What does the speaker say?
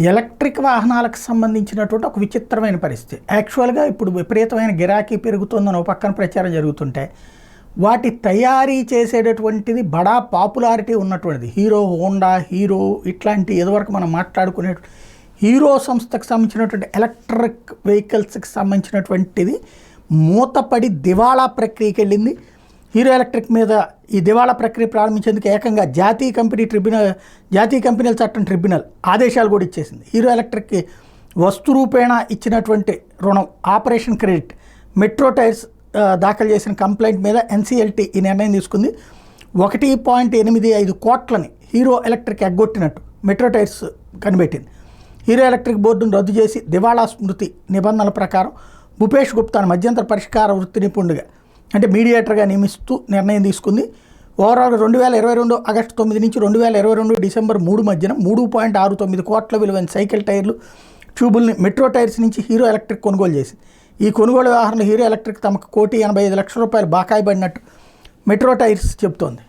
Electric వాహనాలకు సంబంధించినటువంటి ఒక విచిత్రమైన పరిస్థితి. యాక్చువల్గా ఇప్పుడు విపరీతమైన గిరాకీ పెరుగుతుందని ఒక పక్కన ప్రచారం జరుగుతుంటే, వాటి తయారీ చేసేటటువంటిది బడా పాపులారిటీ ఉన్నటువంటిది హీరో, హోండా, హీరో ఇట్లాంటి ఇదివరకు మనం మాట్లాడుకునే హీరో సంస్థకు సంబంధించినటువంటి ఎలక్ట్రిక్ వెహికల్స్కి సంబంధించినటువంటిది మూతపడి దివాళా ప్రక్రియకి వెళ్ళింది. హీరో ఎలక్ట్రిక్ మీద ఈ దివాళా ప్రక్రియ ప్రారంభించేందుకు ఏకంగా జాతీయ కంపెనీల చట్టం ట్రిబ్యునల్ ఆదేశాలు కూడా ఇచ్చేసింది. హీరో ఎలక్ట్రిక్కి వస్తు రూపేణా ఇచ్చినటువంటి రుణం ఆపరేషన్ క్రెడిట్ మెట్రో టైర్స్ దాఖలు చేసిన కంప్లైంట్ మీద ఎన్సీఎల్టీ ఈ నిర్ణయం తీసుకుంది. 1.85 కోట్లని హీరో ఎలక్ట్రిక్ ఎగ్గొట్టినట్టు మెట్రో టైర్స్ కనిపెట్టింది. హీరో ఎలక్ట్రిక్ బోర్డును రద్దు చేసి దివాళా స్మృతి నిబంధనల ప్రకారం భూపేష్ గుప్తాను మధ్యంతర పరిష్కార వృత్తి నిపుణుడిగా అంటే మీడియేటర్గా నియమిస్తూ నిర్ణయం తీసుకుంది. ఓవరాల్ 2022 ఆగస్టు 9 నుంచి 2022 డిసెంబర్ 3 మధ్యన 3.69 కోట్ల విలువైన సైకిల్ టైర్లు, ట్యూబుల్ని మెట్రో టైర్స్ నుంచి హీరో ఎలక్ట్రిక్ కొనుగోలు చేసింది. ఈ కొనుగోలు వ్యవహారంలో హీరో ఎలక్ట్రిక్ తమకు 1,85,00,000 రూపాయలు బకాయి పడినట్టు మెట్రో టైర్స్ చెబుతోంది.